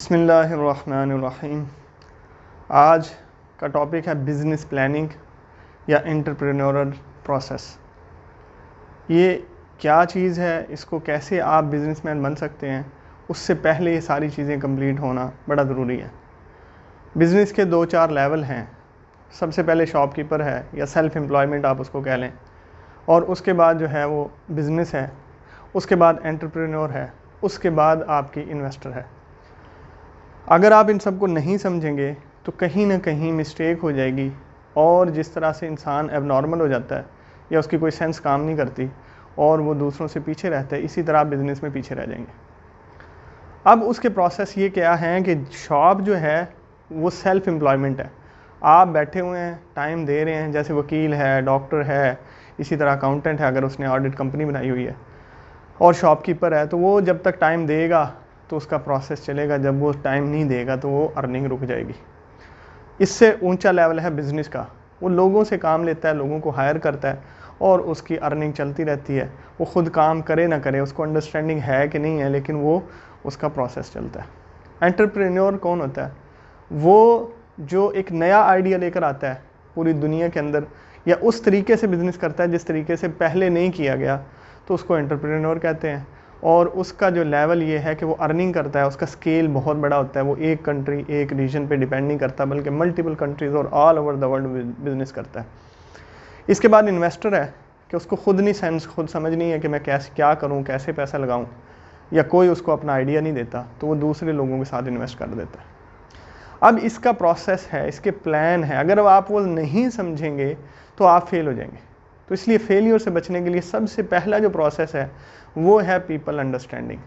बिस्मिल्लाहिर्रहमानिर्रहीम। आज का टॉपिक है बिज़नेस प्लानिंग या एंटरप्रेन्योरल प्रोसेस। ये क्या चीज़ है, इसको कैसे आप बिज़नेसमैन बन सकते हैं, उससे पहले ये सारी चीज़ें कंप्लीट होना बड़ा ज़रूरी है। बिज़नेस के 2-4 लेवल हैं। सबसे पहले शॉपकीपर है या सेल्फ एम्प्लॉयमेंट आप उसको कह लें, और उसके बाद जो है वो बिज़नेस है, उसके बाद एंटरप्रेन्योर है, उसके बाद आपकी इन्वेस्टर है। अगर आप इन सबको नहीं समझेंगे तो कहीं ना कहीं मिस्टेक हो जाएगी, और जिस तरह से इंसान एबनॉर्मल हो जाता है या उसकी कोई सेंस काम नहीं करती और वो दूसरों से पीछे रहता है, इसी तरह आप बिज़नेस में पीछे रह जाएंगे। अब उसके प्रोसेस ये क्या है कि शॉप जो है वो सेल्फ एम्प्लॉयमेंट है। आप बैठे हुए हैं, टाइम दे रहे हैं, जैसे वकील है, डॉक्टर है, इसी तरह अकाउंटेंट है अगर उसने ऑडिट कंपनी बनाई हुई है, और शॉपकीपर है, तो वो जब तक टाइम देगा तो उसका प्रोसेस चलेगा, जब वो टाइम नहीं देगा तो वो अर्निंग रुक जाएगी। इससे ऊंचा लेवल है बिज़नेस का। वो लोगों से काम लेता है, लोगों को हायर करता है और उसकी अर्निंग चलती रहती है। वो खुद काम करे ना करे, उसको अंडरस्टैंडिंग है कि नहीं है, लेकिन वो उसका प्रोसेस चलता है। एंटरप्रेन्योर कौन होता है? वो जो एक नया आइडिया लेकर आता है पूरी दुनिया के अंदर, या उस तरीके से बिज़नेस करता है जिस तरीके से पहले नहीं किया गया, तो उसको एंटरप्रेन्योर कहते हैं। और उसका जो लेवल ये है कि वो अर्निंग करता है, उसका स्केल बहुत बड़ा होता है। वो एक कंट्री, एक रीजन पे डिपेंड नहीं करता, बल्कि मल्टीपल कंट्रीज़ और all over the world business करता है। इसके बाद इन्वेस्टर है कि उसको खुद नहीं खुद समझ नहीं है कि मैं कैसे क्या करूं, कैसे पैसा लगाऊं, या कोई उसको अपना आइडिया नहीं देता, तो वो दूसरे लोगों के साथ इन्वेस्ट कर देता है। अब इसका प्रोसेस है, इसके प्लान है, अगर आप वो नहीं समझेंगे तो आप फेल हो जाएंगे। तो इसलिए फेलियर से बचने के लिए सबसे पहला जो प्रोसेस है वो है पीपल अंडरस्टैंडिंग।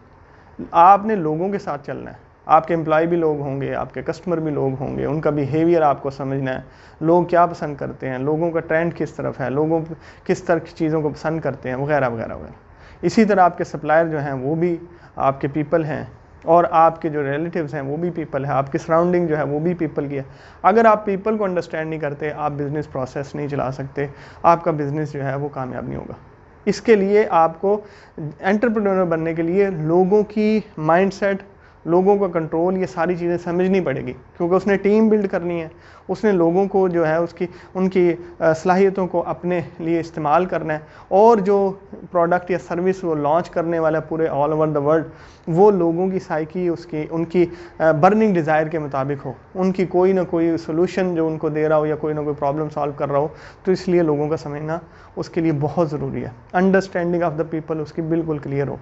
आपने लोगों के साथ चलना है। आपके एम्प्लॉय भी लोग होंगे, आपके कस्टमर भी लोग होंगे, उनका बिहेवियर आपको समझना है। लोग क्या पसंद करते हैं, लोगों का ट्रेंड किस तरफ है, लोगों किस तरह की चीज़ों को पसंद करते हैं, वगैरह वगैरह वगैरह। इसी तरह आपके सप्लायर जो हैं वो भी आपके पीपल हैं, और आपके जो रिलेटिव्स हैं वो भी पीपल है, आपकी सराउंडिंग जो है वो भी पीपल की है। अगर आप पीपल को अंडरस्टैंड नहीं करते, आप बिज़नेस प्रोसेस नहीं चला सकते, आपका बिज़नेस जो है वो कामयाब नहीं होगा। इसके लिए आपको एंटरप्रेन्योर बनने के लिए लोगों की माइंडसेट, लोगों का कंट्रोल, ये सारी चीज़ें समझनी पड़ेगी, क्योंकि उसने टीम बिल्ड करनी है। उसने लोगों को जो है उनकी सलाहियतों को अपने लिए इस्तेमाल करना है, और जो प्रोडक्ट या सर्विस वो लॉन्च करने वाला है पूरे ऑल ओवर द वर्ल्ड, वो लोगों की साइकी उनकी बर्निंग डिज़ायर के मुताबिक हो, उनकी कोई ना कोई सोल्यूशन जो उनको दे रहा हो या कोई ना कोई प्रॉब्लम सॉल्व कर रहा हो। तो इसलिए लोगों का समझना उसके लिए बहुत ज़रूरी है। अंडरस्टैंडिंग ऑफ द पीपल उसकी बिल्कुल क्लियर हो।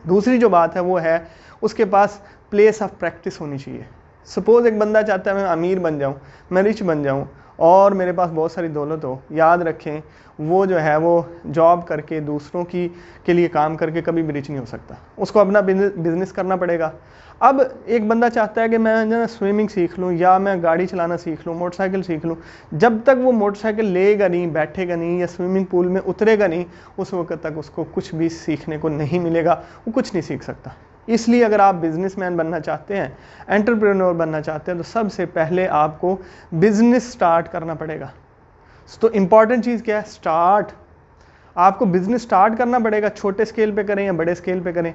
दूसरी जो बात है वो है उसके पास प्लेस ऑफ प्रैक्टिस होनी चाहिए। सपोज़ एक बंदा चाहता है मैं अमीर बन जाऊं, मैं रिच बन जाऊं, और मेरे पास बहुत सारी दौलत हो। याद रखें, वो जो है वो जॉब करके दूसरों के लिए काम करके कभी भी रिच नहीं हो सकता। उसको अपना बिजनेस करना पड़ेगा। अब एक बंदा चाहता है कि मैं ना स्विमिंग सीख लूँ, या मैं गाड़ी चलाना सीख लूँ, मोटरसाइकिल सीख लूँ। जब तक वो मोटरसाइकिल लेगा नहीं, बैठेगा नहीं, या स्विमिंग पूल में उतरेगा नहीं, उस वक्त तक उसको कुछ भी सीखने को नहीं मिलेगा, वो कुछ नहीं सीख सकता। इसलिए अगर आप बिजनेसमैन बनना चाहते हैं, एंटरप्रेन्योर बनना चाहते हैं, तो सबसे पहले आपको बिजनेस स्टार्ट करना पड़ेगा। तो इम्पॉर्टेंट चीज़ क्या है? स्टार्ट। आपको बिजनेस स्टार्ट करना पड़ेगा। छोटे स्केल पे करें या बड़े स्केल पे करें,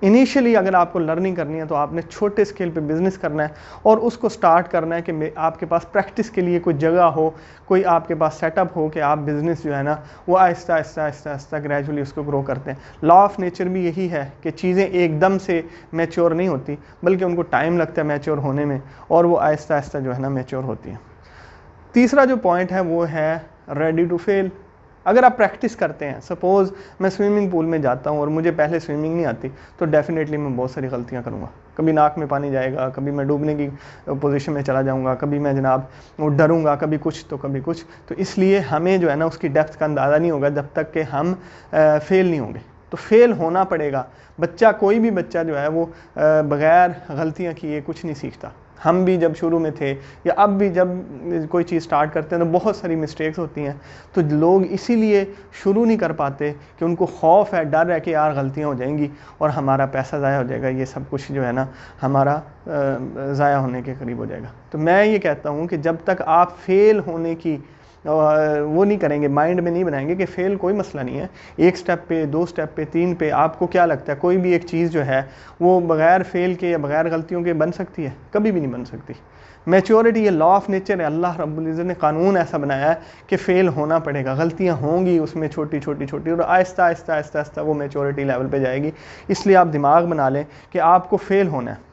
इनिशियली अगर आपको लर्निंग करनी है तो आपने छोटे स्केल पे बिजनेस करना है, और उसको स्टार्ट करना है कि आपके पास प्रैक्टिस के लिए कोई जगह हो, कोई आपके पास सेटअप हो कि आप बिज़नेस जो है ना वो आहिस्ता आहिस्ता आहिस्ता आहिस्ता ग्रेजुअली उसको ग्रो करते हैं। लॉ ऑफ नेचर भी यही है कि चीज़ें एकदम से मैच्योर नहीं होती, बल्कि उनको टाइम लगता है मैच्योर होने में, और वो आहिस्ता आहिस्ता जो है ना मैच्योर होती हैं। तीसरा जो पॉइंट है वो है रेडी टू फेल। अगर आप प्रैक्टिस करते हैं, सपोज़ मैं स्विमिंग पूल में जाता हूँ और मुझे पहले स्विमिंग नहीं आती, तो डेफिनेटली मैं बहुत सारी गलतियाँ करूँगा। कभी नाक में पानी जाएगा, कभी मैं डूबने की पोजीशन में चला जाऊँगा, कभी मैं जनाब डरूँगा, कभी कुछ तो कभी कुछ। तो इसलिए हमें जो है ना उसकी डेप्थ का अंदाज़ा नहीं होगा जब तक कि हम फेल नहीं होंगे। तो फेल होना पड़ेगा। बच्चा, कोई भी बच्चा जो है वो बग़ैर गलतियाँ किए कुछ नहीं सीखता। हम भी जब शुरू में थे, या अब भी जब कोई चीज़ स्टार्ट करते हैं, तो बहुत सारी मिस्टेक्स होती हैं। तो लोग इसीलिए शुरू नहीं कर पाते कि उनको खौफ है, डर है कि यार गलतियां हो जाएंगी और हमारा पैसा ज़ाया हो जाएगा, ये सब कुछ जो है ना हमारा ज़ाया होने के करीब हो जाएगा। तो मैं ये कहता हूँ कि जब तक आप फेल होने की वो नहीं करेंगे, माइंड में नहीं बनाएंगे कि फ़ेल कोई मसला नहीं है, 1 स्टेप पे, 2 स्टेप पे, 3 पे, आपको क्या लगता है कोई भी एक चीज़ जो है वो बग़ैर फ़ेल के या बग़ैर गलतियों के बन सकती है? कभी भी नहीं बन सकती। मैच्योरिटी ये लॉ ऑफ नेचर है, अल्लाह रब्बुल इज़्ज़त ने कानून ऐसा बनाया है कि फ़ेल होना पड़ेगा, गलतियाँ होंगी उसमें छोटी छोटी छोटी, और आहिस्ता आहिस्ता आहिस्ता आहिस्ता वो मैच्योरिटी लेवल पे जाएगी। इसलिए आप दिमाग बना लें कि आपको फ़ेल होना है।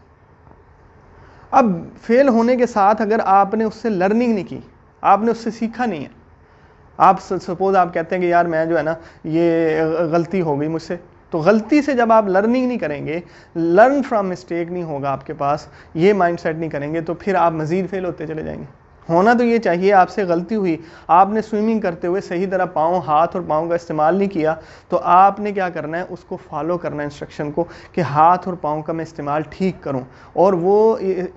अब फेल होने के साथ अगर आपने उससे लर्निंग नहीं की, आपने उससे सीखा नहीं है, आप सपोज आप कहते हैं कि यार मैं जो है ना ये गलती हो गई मुझसे, तो गलती से जब आप लर्निंग नहीं करेंगे, लर्न फ्रॉम मिस्टेक नहीं होगा आपके पास, ये माइंडसेट नहीं करेंगे, तो फिर आप मज़ीद फेल होते चले जाएंगे। होना तो ये चाहिए, आपसे गलती हुई, आपने स्विमिंग करते हुए सही तरह हाथ और पाँव का इस्तेमाल नहीं किया, तो आपने क्या करना है, उसको फॉलो करना है इंस्ट्रक्शन को कि हाथ और पाँव का मैं इस्तेमाल ठीक करूं, और वो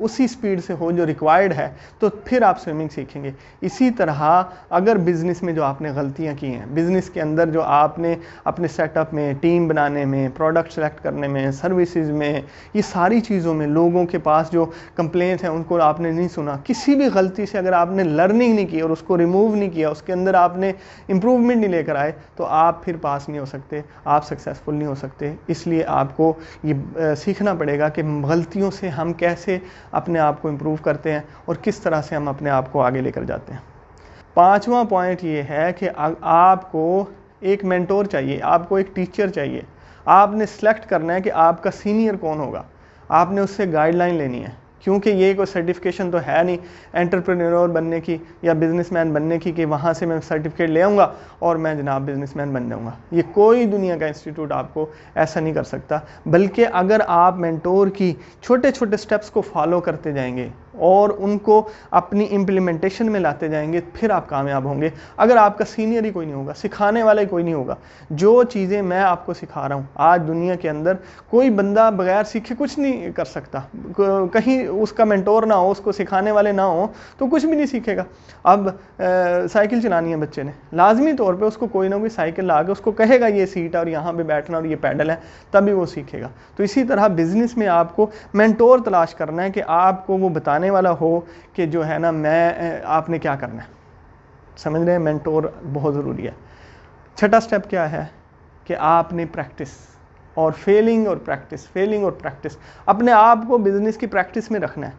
उसी स्पीड से हो जो रिक्वायर्ड है, तो फिर आप स्विमिंग सीखेंगे। इसी तरह अगर बिज़नेस में जो आपने गलतियां की हैं, बिज़नेस के अंदर जो आपने अपने सेटअप में, टीम बनाने में, प्रोडक्ट सेलेक्ट करने में, सर्विसेज में, ये सारी चीज़ों में लोगों के पास जो कंप्लेंट्स हैं उनको आपने नहीं सुना, किसी भी गलती से अगर आपने लर्निंग नहीं की और उसको रिमूव नहीं किया, उसके अंदर आपने इम्प्रूवमेंट नहीं लेकर आए, तो आप फिर पास नहीं हो सकते, आप सक्सेसफुल नहीं हो सकते। इसलिए आपको ये सीखना पड़ेगा कि गलतियों से हम कैसे अपने आप को इम्प्रूव करते हैं और किस तरह से हम अपने आप को आगे लेकर जाते हैं। 5वां पॉइंट ये है कि आपको एक मेंटोर चाहिए, आपको एक टीचर चाहिए। आपने सेलेक्ट करना है कि आपका सीनियर कौन होगा, आपने उससे गाइडलाइन लेनी है, क्योंकि ये कोई सर्टिफिकेशन तो है नहीं एंटरप्रेन्योर बनने की या बिजनेसमैन बनने की कि वहाँ से मैं सर्टिफिकेट ले आऊँगा और मैं जनाब बिजनेसमैन बन जाऊँगा। ये कोई दुनिया का इंस्टीट्यूट आपको ऐसा नहीं कर सकता, बल्कि अगर आप मेंटोर की छोटे छोटे स्टेप्स को फॉलो करते जाएंगे और उनको अपनी इम्प्लीमेंटेशन में लाते जाएंगे, फिर आप कामयाब होंगे। अगर आपका सीनियर ही कोई नहीं होगा, सिखाने वाला ही कोई नहीं होगा, जो चीज़ें मैं आपको सिखा रहा हूँ, आज दुनिया के अंदर कोई बंदा बगैर सीखे कुछ नहीं कर सकता। कहीं उसका मेंटोर ना हो, उसको सिखाने वाले ना हो, तो कुछ भी नहीं सीखेगा। अब साइकिल चलानी है बच्चे ने, लाजमी तौर पे उसको कोई ना कोई साइकिल ला के उसको कहेगा ये सीट है और यहाँ पे बैठना और ये पैडल है, तभी वो सीखेगा। तो इसी तरह बिजनेस में आपको मेंटोर तलाश करना है कि आपको वो बताने वाला हो कि जो है ना मैं आपने क्या करना है। समझ रहे हैं, मेंटोर बहुत ज़रूरी है। छठा स्टेप क्या है कि आपने प्रैक्टिस और फेलिंग और प्रैक्टिस, फेलिंग और प्रैक्टिस, अपने आप को बिजनेस की प्रैक्टिस में रखना है।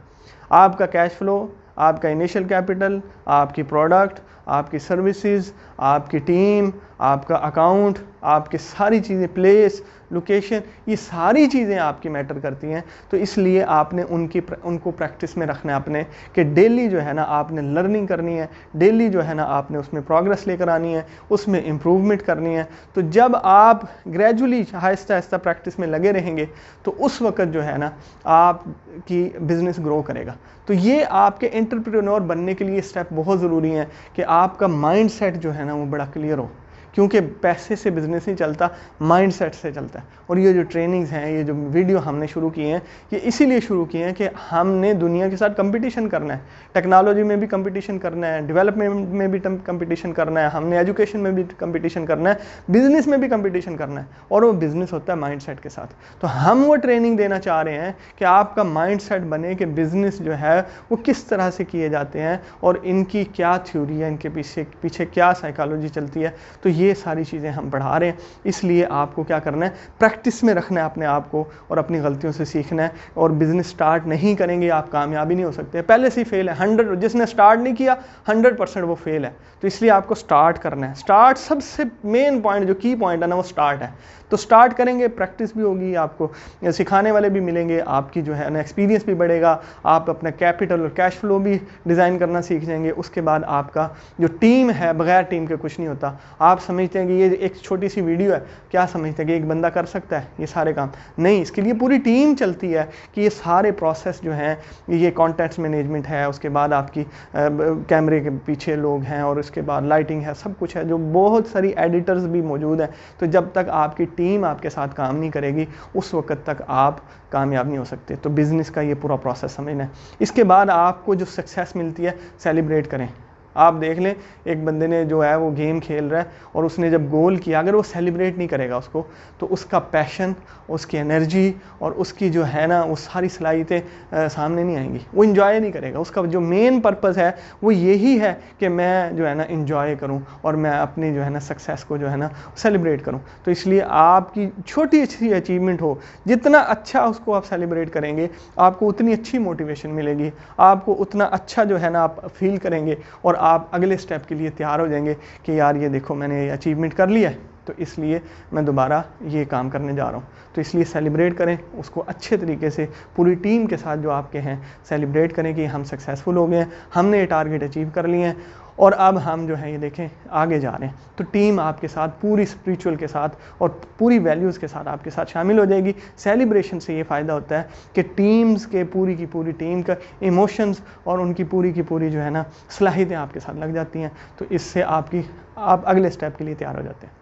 आपका कैश फ्लो, आपका इनिशियल कैपिटल, आपकी प्रोडक्ट, आपकी सर्विसेज, आपकी टीम, आपका अकाउंट, आपकी सारी चीज़ें, प्लेस, लोकेशन, ये सारी चीज़ें आपकी मैटर करती हैं। तो इसलिए आपने उनको प्रैक्टिस में रखना है अपने, कि डेली जो है ना आपने लर्निंग करनी है, डेली जो है ना आपने उसमें प्रोग्रेस लेकर आनी है, उसमें इम्प्रूवमेंट करनी है। तो जब आप ग्रेजुअली आहिस्ता आहिस्ता प्रैक्टिस में लगे रहेंगे, तो उस वक्त जो है ना आपकी बिज़नेस ग्रो करेगा। तो ये आपके एंटरप्रेन्योर बनने के लिए स्टेप बहुत ज़रूरी हैं कि आपका माइंड सेट जो है ना वो बड़ा क्लियर हो, क्योंकि पैसे से बिजनेस नहीं चलता, माइंडसेट से चलता है। और ये जो ट्रेनिंग्स हैं, ये जो वीडियो हमने शुरू किए हैं, ये इसीलिए शुरू किए हैं कि हमने दुनिया के साथ कंपटीशन करना है, टेक्नोलॉजी में भी कंपटीशन करना है, डेवलपमेंट में भी कंपटीशन करना है, हमने एजुकेशन में भी कंपटीशन करना है, बिजनेस में भी कंपटीशन करना है, और वो बिजनेस होता है माइंडसेट के साथ। तो हम वो ट्रेनिंग देना चाह रहे हैं कि आपका माइंडसेट बने कि बिजनेस जो है वो किस तरह से किए जाते हैं और इनकी क्या थ्योरी है, इनके पीछे क्या साइकोलॉजी चलती है। तो ये सारी चीज़ें हम पढ़ा रहे हैं। इसलिए आपको क्या करना है, प्रैक्टिस में रखना है अपने आप को और अपनी गलतियों से सीखना है। और बिजनेस स्टार्ट नहीं करेंगे आप कामयाबी नहीं हो सकते, पहले से ही फेल है। 100 जिसने स्टार्ट नहीं किया 100% वो फेल है। तो इसलिए आपको स्टार्ट करना है। स्टार्ट सबसे मेन पॉइंट, जो की पॉइंट है ना, वो स्टार्ट है। तो स्टार्ट करेंगे, प्रैक्टिस भी होगी, आपको सिखाने वाले भी मिलेंगे, आपकी जो है ना एक्सपीरियंस भी बढ़ेगा, आप अपना कैपिटल और कैश फ्लो भी डिज़ाइन करना सीख जाएंगे। उसके बाद आपका जो टीम है, बगैर टीम के कुछ नहीं होता। आप समझते हैं कि ये एक छोटी सी वीडियो है, क्या समझते हैं कि एक बंदा कर सकता है ये सारे काम? नहीं, इसके लिए पूरी टीम चलती है कि ये सारे प्रोसेस जो हैं, ये कॉन्टेंट्स मैनेजमेंट है, उसके बाद आपकी कैमरे के पीछे लोग हैं, और उसके बाद लाइटिंग है, सब कुछ है, जो बहुत सारी एडिटर्स भी मौजूद हैं। तो जब तक आपकी टीम आपके साथ काम नहीं करेगी, उस वक्त तक आप कामयाब नहीं हो सकते। तो बिज़नेस का ये पूरा प्रोसेस समझना है। इसके बाद आपको जो सक्सेस मिलती है, सेलिब्रेट करें। आप देख लें, एक बंदे ने जो है वो गेम खेल रहा है और उसने जब गोल किया, अगर वो सेलिब्रेट नहीं करेगा उसको, तो उसका पैशन, उसकी एनर्जी और उसकी जो है ना वो सारी सलाहियतें सामने नहीं आएंगी, वो इन्जॉय नहीं करेगा। उसका जो मेन पर्पज़ है वो यही है कि मैं जो है ना इन्जॉय करूं और मैं अपनी जो है ना सक्सेस को जो है ना सेलिब्रेट करूं। तो इसलिए आपकी छोटी अच्छी अचीवमेंट हो, जितना अच्छा उसको आप सेलिब्रेट करेंगे, आपको उतनी अच्छी मोटिवेशन मिलेगी, आपको उतना अच्छा जो है ना आप फील करेंगे और आप अगले स्टेप के लिए तैयार हो जाएंगे कि यार ये देखो मैंने ये अचीवमेंट कर लिया है, तो इसलिए मैं दोबारा ये काम करने जा रहा हूँ। तो इसलिए सेलिब्रेट करें उसको अच्छे तरीके से, पूरी टीम के साथ जो आपके हैं सेलिब्रेट करें कि हम सक्सेसफुल हो गए हैं, हमने ये टारगेट अचीव कर लिए हैं और अब हम जो है ये देखें आगे जा रहे हैं। तो टीम आपके साथ पूरी स्पिरिचुअल के साथ और पूरी वैल्यूज़ के साथ आपके साथ शामिल हो जाएगी। सेलिब्रेशन से ये फ़ायदा होता है कि टीम्स के पूरी की पूरी टीम का इमोशंस और उनकी पूरी की पूरी जो है ना सलाहियतें आपके साथ लग जाती हैं। तो इससे आप अगले स्टेप के लिए तैयार हो जाते हैं।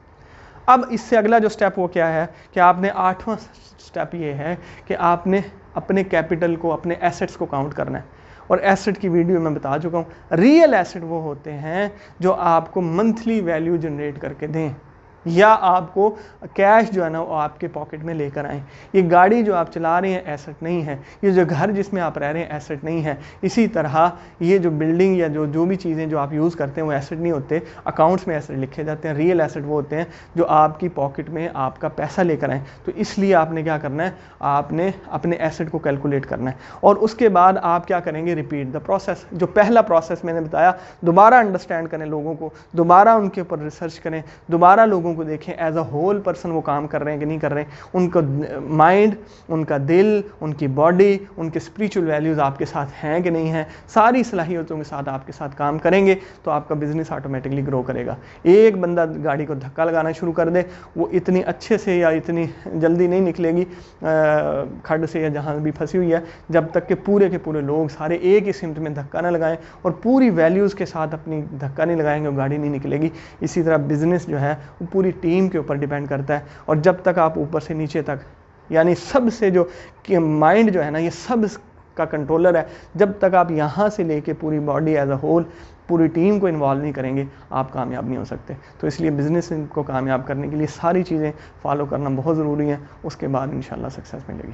अब इससे अगला जो स्टेप वो क्या है कि आपने 8वां स्टेप ये है कि आपने अपने कैपिटल को, अपने एसेट्स को काउंट करना है। और एसेट की वीडियो मैं बता चुका हूँ। रियल एसेट वो होते हैं जो आपको मंथली वैल्यू जनरेट करके दें या आपको कैश जो है ना वो आपके पॉकेट में लेकर आएँ। ये गाड़ी जो आप चला रहे हैं एसेट नहीं है, ये जो घर जिसमें आप रह रहे हैं एसेट नहीं है। इसी तरह ये जो बिल्डिंग या जो भी चीज़ें जो आप यूज़ करते हैं वो एसेट नहीं होते, अकाउंट्स में एसेट लिखे जाते हैं। रियल एसेट वो होते हैं जो आपकी पॉकेट में आपका पैसा लेकर आएँ। तो इसलिए आपने क्या करना है, आपने अपने एसेट को कैलकुलेट करना है और उसके बाद आप क्या करेंगे, रिपीट द प्रोसेस। जो पहला प्रोसेस मैंने बताया, दोबारा अंडरस्टैंड करें लोगों को, दोबारा उनके ऊपर रिसर्च करें, दोबारा लोगों को देखें एज अ होल पर्सन वो काम कर रहे हैं कि नहीं कर रहे हैं, उनका माइंड, उनका दिल, उनकी बॉडी, उनके स्पिरिचुअल वैल्यूज़ आपके साथ हैं कि नहीं हैं। सारी सलाहियतों के साथ आपके साथ काम करेंगे तो आपका बिजनेस ऑटोमेटिकली ग्रो करेगा। एक बंदा गाड़ी को धक्का लगाना शुरू कर दे, वो इतनी अच्छे से या इतनी जल्दी नहीं निकलेगी खड्ड से या जहाँ भी फंसी हुई है, जब तक कि पूरे के पूरे लोग सारे एक ही सिमत में धक्का ना लगाएं और पूरी वैल्यूज़ के साथ अपनी धक्का नहीं लगाएंगे, वो गाड़ी नहीं निकलेगी। इसी तरह बिजनेस जो है वो पूरी टीम के ऊपर डिपेंड करता है। और जब तक आप ऊपर से नीचे तक, यानी सबसे जो कि माइंड जो है ना ये सब का कंट्रोलर है, जब तक आप यहाँ से लेके पूरी बॉडी एज अ होल पूरी टीम को इन्वॉल्व नहीं करेंगे, आप कामयाब नहीं हो सकते। तो इसलिए बिज़नेस को कामयाब करने के लिए सारी चीज़ें फॉलो करना बहुत ज़रूरी है, उसके बाद इंशाल्लाह सक्सेस मिलेगी।